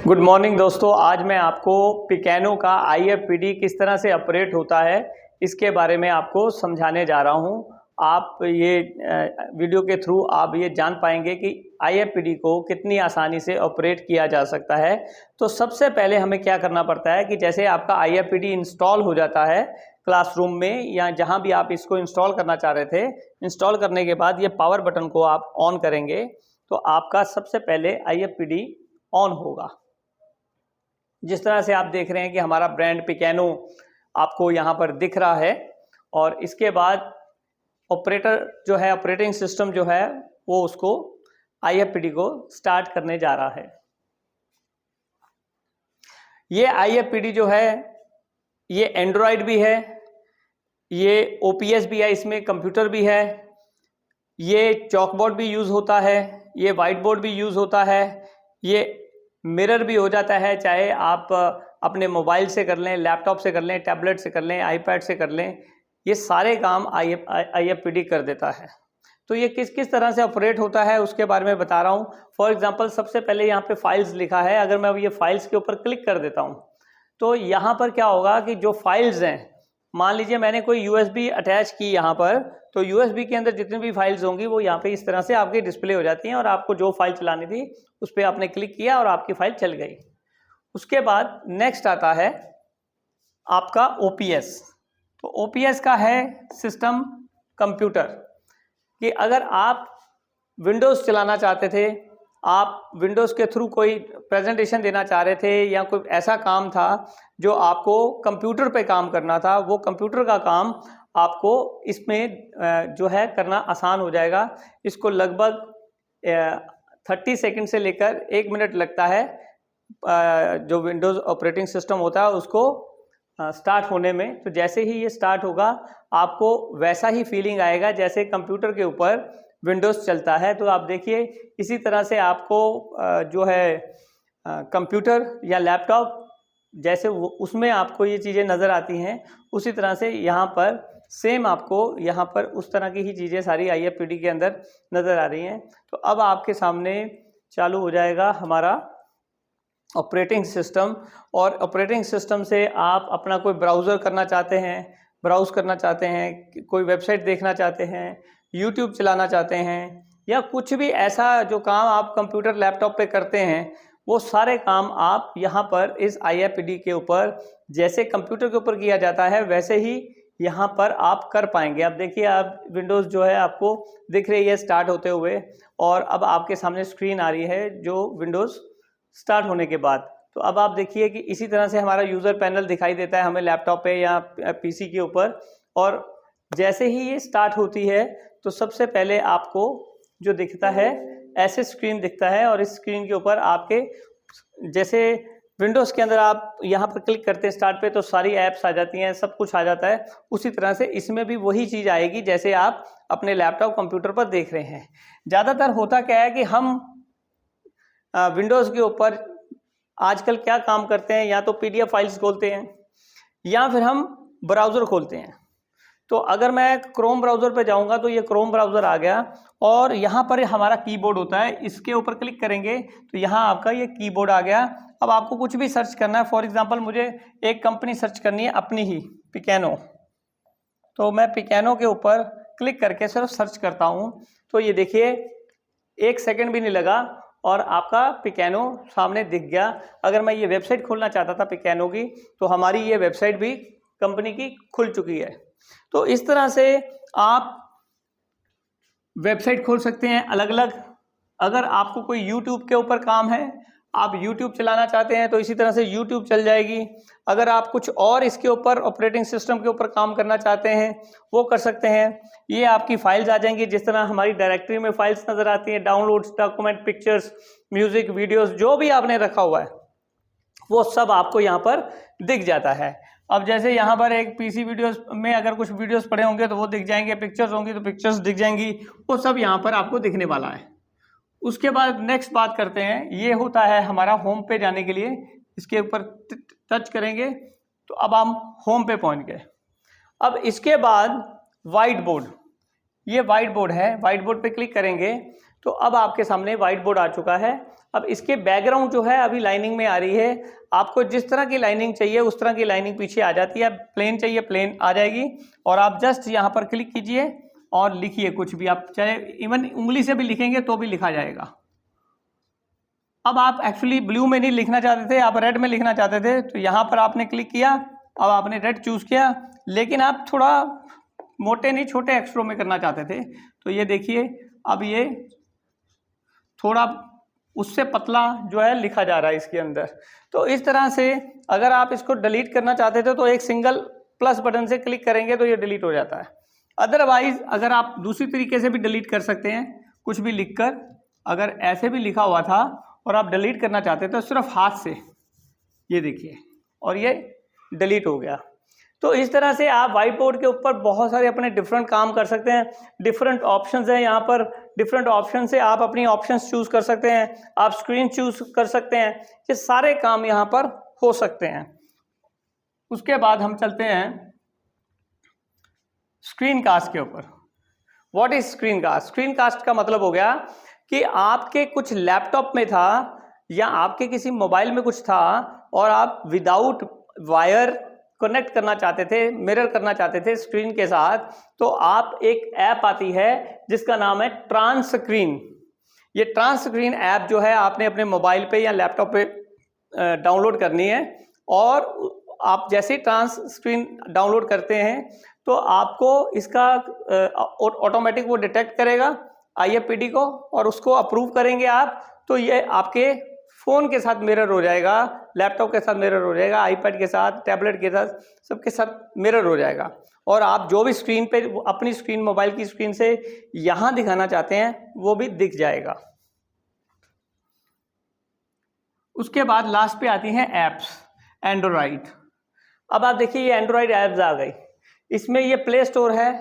Good morning दोस्तों, आज मैं आपको पिकैनो का IFPD किस तरह से ऑपरेट होता है इसके बारे में आपको समझाने जा रहा हूं। आप ये वीडियो के थ्रू आप ये जान पाएंगे कि IFPD को कितनी आसानी से ऑपरेट किया जा सकता है। तो सबसे पहले हमें क्या करना पड़ता है कि जैसे आपका IFPD इंस्टॉल हो जाता है क्लासरूम में या जहां भी आप इसको इंस्टॉल करना चाह रहे थे, इंस्टॉल करने के बाद ये पावर बटन को आप ऑन करेंगे तो आपका सबसे पहले IFPD ऑन होगा। जिस तरह से आप देख रहे हैं कि हमारा ब्रांड पिकैनो आपको यहाँ पर दिख रहा है और इसके बाद ऑपरेटर जो है, ऑपरेटिंग सिस्टम जो है वो उसको IFPD को स्टार्ट करने जा रहा है। ये IFPD जो है ये एंड्रॉयड भी है, ये OPS भी है, इसमें कंप्यूटर भी है, ये चॉकबोर्ड भी यूज़ होता है, ये वाइट बोर्ड भी यूज़ होता है, ये मिरर भी हो जाता है, चाहे आप अपने मोबाइल से कर लें, लैपटॉप से कर लें, टैबलेट से कर लें, आईपैड से कर लें, ये सारे काम IFPD कर देता है। तो ये किस किस तरह से ऑपरेट होता है उसके बारे में बता रहा हूँ। फॉर एग्जांपल सबसे पहले यहाँ पे फाइल्स लिखा है, अगर मैं ये फाइल्स के ऊपर क्लिक कर देता हूँ तो यहाँ पर क्या होगा कि जो फाइल्स हैं, मान लीजिए मैंने कोई USB अटैच की यहाँ पर, तो USB के अंदर जितनी भी फाइल्स होंगी वो यहाँ पे इस तरह से आपकी डिस्प्ले हो जाती हैं और आपको जो फाइल चलानी थी उस पर आपने क्लिक किया और आपकी फाइल चल गई। उसके बाद नेक्स्ट आता है आपका OPS। तो OPS का है सिस्टम कंप्यूटर, कि अगर आप विंडोज़ चलाना चाहते थे, आप विंडोज़ के थ्रू कोई प्रेजेंटेशन देना चाह रहे थे या कोई ऐसा काम था जो आपको कंप्यूटर पे काम करना था, वो कंप्यूटर का काम आपको इसमें जो है करना आसान हो जाएगा। इसको लगभग 30 सेकंड से लेकर 1 मिनट लगता है जो विंडोज़ ऑपरेटिंग सिस्टम होता है उसको स्टार्ट होने में। तो जैसे ही ये स्टार्ट होगा आपको वैसा ही फीलिंग आएगा जैसे कंप्यूटर के ऊपर विंडोज़ चलता है। तो आप देखिए इसी तरह से आपको जो है कंप्यूटर या लैपटॉप जैसे उसमें आपको ये चीज़ें नज़र आती हैं, उसी तरह से यहाँ पर सेम आपको यहाँ पर उस तरह की ही चीज़ें सारी IFPD के अंदर नज़र आ रही हैं। तो अब आपके सामने चालू हो जाएगा हमारा ऑपरेटिंग सिस्टम, और ऑपरेटिंग सिस्टम से आप अपना कोई ब्राउज़र करना चाहते हैं, ब्राउज़ करना चाहते हैं, कोई वेबसाइट देखना चाहते हैं, YouTube चलाना चाहते हैं, या कुछ भी ऐसा जो काम आप कंप्यूटर लैपटॉप पे करते हैं, वो सारे काम आप यहाँ पर इस IFPD के ऊपर जैसे कंप्यूटर के ऊपर किया जाता है वैसे ही यहाँ पर आप कर पाएंगे। अब देखिए, आप विंडोज़ जो है आपको दिख रही है स्टार्ट होते हुए, और अब आपके सामने स्क्रीन आ रही है जो विंडोज़ स्टार्ट होने के बाद। तो अब आप देखिए कि इसी तरह से हमारा यूज़र पैनल दिखाई देता है हमें लैपटॉप पे या PC के ऊपर, और जैसे ही ये स्टार्ट होती है तो सबसे पहले आपको जो दिखता है ऐसे स्क्रीन दिखता है, और इस स्क्रीन के ऊपर आपके जैसे विंडोज़ के अंदर आप यहाँ पर क्लिक करते हैं स्टार्ट पे तो सारी ऐप्स आ जाती हैं, सब कुछ आ जाता है, उसी तरह से इसमें भी वही चीज़ आएगी जैसे आप अपने लैपटॉप कंप्यूटर पर देख रहे हैं। ज़्यादातर होता क्या है कि हम विंडोज़ के ऊपर आजकल क्या काम करते हैं, या तो PDF फाइल्स खोलते हैं या फिर हम ब्राउज़र खोलते हैं। तो अगर मैं क्रोम ब्राउज़र पे जाऊंगा तो ये क्रोम ब्राउज़र आ गया, और यहाँ पर हमारा कीबोर्ड होता है, इसके ऊपर क्लिक करेंगे तो यहाँ आपका ये कीबोर्ड आ गया। अब आपको कुछ भी सर्च करना है, फॉर एग्जांपल मुझे एक कंपनी सर्च करनी है अपनी ही, पिकैनो, तो मैं पिकैनो के ऊपर क्लिक करके सिर्फ सर्च करता हूँ। तो ये देखिए 1 सेकेंड भी नहीं लगा और आपका पिकैनो सामने दिख गया। अगर मैं ये वेबसाइट खोलना चाहता था पिकैनो की, तो हमारी ये वेबसाइट भी कंपनी की खुल चुकी है। तो इस तरह से आप वेबसाइट खोल सकते हैं अलग अलग। अगर आपको कोई YouTube के ऊपर काम है, आप YouTube चलाना चाहते हैं तो इसी तरह से YouTube चल जाएगी। अगर आप कुछ और इसके ऊपर ऑपरेटिंग सिस्टम के ऊपर काम करना चाहते हैं वो कर सकते हैं। ये आपकी फाइल्स आ जाएंगी, जिस तरह हमारी डायरेक्टरी में फाइल्स नज़र आती हैं, downloads, document, pictures, music, videos, जो भी आपने रखा हुआ है वो सब आपको यहाँ पर दिख जाता है। अब जैसे यहाँ पर एक PC वीडियोस में अगर कुछ वीडियोस पड़े होंगे तो वो दिख जाएंगे, पिक्चर्स होंगी तो पिक्चर्स दिख जाएंगी, वो सब यहाँ पर आपको दिखने वाला है। उसके बाद नेक्स्ट बात करते हैं, ये होता है हमारा होम पे जाने के लिए, इसके ऊपर टच करेंगे तो अब हम होम पे पहुँच गए। अब इसके बाद वाइट बोर्ड, ये वाइट बोर्ड है, वाइट बोर्ड पे क्लिक करेंगे तो अब आपके सामने व्हाइट बोर्ड आ चुका है। अब इसके बैकग्राउंड जो है अभी लाइनिंग में आ रही है। आपको जिस तरह की लाइनिंग चाहिए उस तरह की लाइनिंग पीछे आ जाती है। प्लेन चाहिए प्लेन आ जाएगी, और आप जस्ट यहाँ पर क्लिक कीजिए और लिखिए कुछ भी, आप चाहे इवन उंगली से भी लिखेंगे तो भी लिखा जाएगा। अब आप एक्चुअली ब्लू में नहीं लिखना चाहते थे, आप रेड में लिखना चाहते थे, तो यहाँ पर आपने क्लिक किया, अब आपने रेड चूज किया। लेकिन आप थोड़ा मोटे नहीं छोटे अक्षरों में करना चाहते थे, तो ये देखिए अब ये थोड़ा उससे पतला जो है लिखा जा रहा है इसके अंदर। तो इस तरह से अगर आप इसको डिलीट करना चाहते थे तो एक सिंगल प्लस बटन से क्लिक करेंगे तो ये डिलीट हो जाता है। अदरवाइज अगर आप दूसरी तरीके से भी डिलीट कर सकते हैं, कुछ भी लिखकर, अगर ऐसे भी लिखा हुआ था और आप डिलीट करना चाहते थे तो सिर्फ हाथ से, ये देखिए, और ये डिलीट हो गया। तो इस तरह से आप व्हाइट बोर्ड के ऊपर बहुत सारे अपने डिफरेंट काम कर सकते हैं। डिफरेंट ऑप्शंस हैं यहाँ पर, डिफरेंट ऑप्शन से आप अपनी ऑप्शंस चूज कर सकते हैं, आप स्क्रीन चूज कर सकते हैं, ये सारे काम यहाँ पर हो सकते हैं। उसके बाद हम चलते हैं स्क्रीन कास्ट के ऊपर। What is screen cast? Screen cast का मतलब हो गया कि आपके कुछ लैपटॉप में था या आपके किसी मोबाइल में कुछ था और आप विदाउट वायर कनेक्ट करना चाहते थे, मिरर करना चाहते थे स्क्रीन के साथ, तो आप एक ऐप आती है जिसका नाम है ट्रांसस्क्रीन। ये ट्रांसस्क्रीन ऐप जो है आपने अपने मोबाइल पे या लैपटॉप पे डाउनलोड करनी है, और आप जैसे ही ट्रांसस्क्रीन डाउनलोड करते हैं तो आपको इसका ऑटोमेटिक वो डिटेक्ट करेगा IFPD को, और उसको अप्रूव करेंगे आप, तो ये आपके फ़ोन के साथ मिरर हो जाएगा, लैपटॉप के साथ मिरर हो जाएगा, आईपैड के साथ, टैबलेट के साथ, सबके साथ मिरर हो जाएगा। और आप जो भी स्क्रीन पे अपनी स्क्रीन, मोबाइल की स्क्रीन से यहाँ दिखाना चाहते हैं वो भी दिख जाएगा। उसके बाद लास्ट पे आती हैं ऐप्स, एंड्रॉइड। अब आप देखिए ये एंड्रॉइड ऐप्स आ गई। इसमें ये प्ले स्टोर है,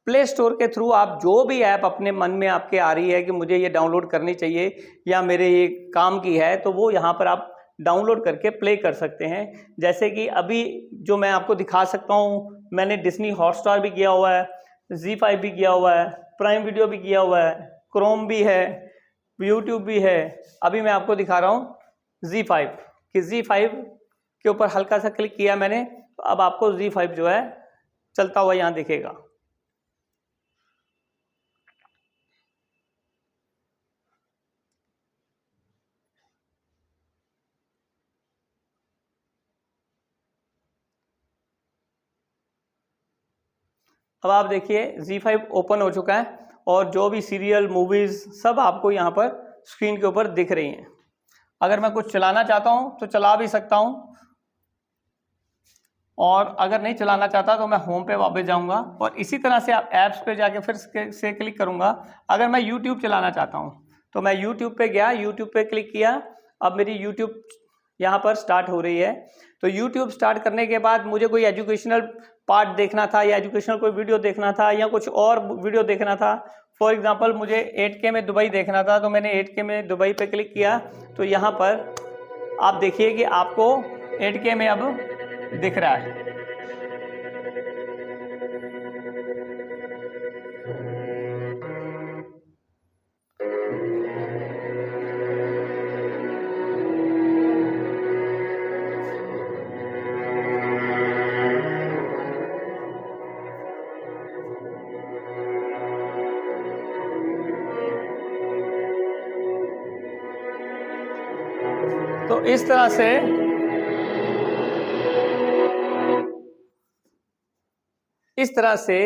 प्ले स्टोर के थ्रू आप जो भी ऐप अपने मन में आपके आ रही है कि मुझे ये डाउनलोड करनी चाहिए या मेरे ये काम की है, तो वो यहाँ पर आप डाउनलोड करके प्ले कर सकते हैं। जैसे कि अभी जो मैं आपको दिखा सकता हूँ, मैंने डिज्नी हॉटस्टार भी किया हुआ है, ZEE5 भी किया हुआ है, प्राइम वीडियो भी किया हुआ है, क्रोम भी है, यूट्यूब भी है। अभी मैं आपको दिखा रहा हूँ ZEE5, कि ZEE5 के ऊपर हल्का सा क्लिक किया मैंने, तो अब आपको ZEE5 जो है चलता हुआ यहाँ दिखेगा। अब आप देखिए ZEE5 ओपन हो चुका है, और जो भी सीरियल, मूवीज़ सब आपको यहाँ पर स्क्रीन के ऊपर दिख रही हैं। अगर मैं कुछ चलाना चाहता हूँ तो चला भी सकता हूँ, और अगर नहीं चलाना चाहता तो मैं होम पे वापस जाऊँगा, और इसी तरह से आप ऐप्स पे जाके फिर से क्लिक करूँगा। अगर मैं यूट्यूब चलाना चाहता हूँ तो मैं यूट्यूब पे गया, यूट्यूब पे क्लिक किया, अब मेरी यूट्यूब यहाँ पर स्टार्ट हो रही है। तो यूट्यूब स्टार्ट करने के बाद मुझे कोई एजुकेशनल पार्ट देखना था, या एजुकेशनल कोई वीडियो देखना था, या कुछ और वीडियो देखना था। फॉर एग्जांपल मुझे 8K में दुबई देखना था, तो मैंने 8K में दुबई पे क्लिक किया, तो यहाँ पर आप देखिए कि आपको 8K में अब दिख रहा है। तो इस तरह से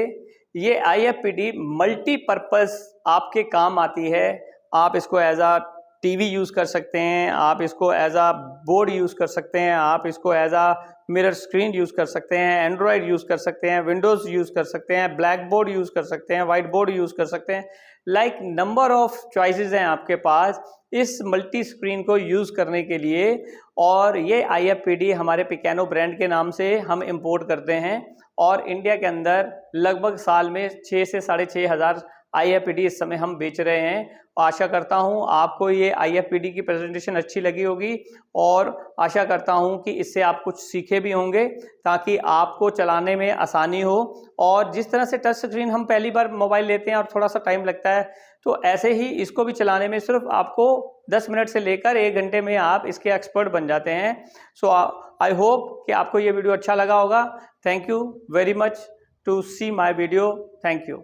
ये IFPD मल्टीपर्पज़ आपके काम आती है। आप इसको एज आ टीवी यूज़ कर सकते हैं, आप इसको एज आ बोर्ड यूज़ कर सकते हैं, आप इसको एज आ मिरर स्क्रीन यूज़ कर सकते हैं, एंड्रॉयड यूज़ कर सकते हैं, विंडोज़ यूज़ कर सकते हैं, ब्लैक बोर्ड यूज़ कर सकते हैं, वाइट बोर्ड यूज़ कर सकते हैं। लाइक नंबर ऑफ चॉइसेस हैं आपके पास इस मल्टी स्क्रीन को यूज़ करने के लिए। और ये IFPD हमारे पिकानो ब्रांड के नाम से हम इंपोर्ट करते हैं, और इंडिया के अंदर लगभग साल में 6 से 6,500 IFPD इस समय हम बेच रहे हैं। आशा करता हूं आपको ये IFPD की प्रेजेंटेशन अच्छी लगी होगी, और आशा करता हूं कि इससे आप कुछ सीखे भी होंगे ताकि आपको चलाने में आसानी हो। और जिस तरह से टच स्क्रीन हम पहली बार मोबाइल लेते हैं और थोड़ा सा टाइम लगता है, तो ऐसे ही इसको भी चलाने में सिर्फ आपको 10 मिनट से लेकर 1 घंटे में आप इसके एक्सपर्ट बन जाते हैं। सो आई होप कि आपको ये वीडियो अच्छा लगा होगा। Thank you very much to see my video. Thank you.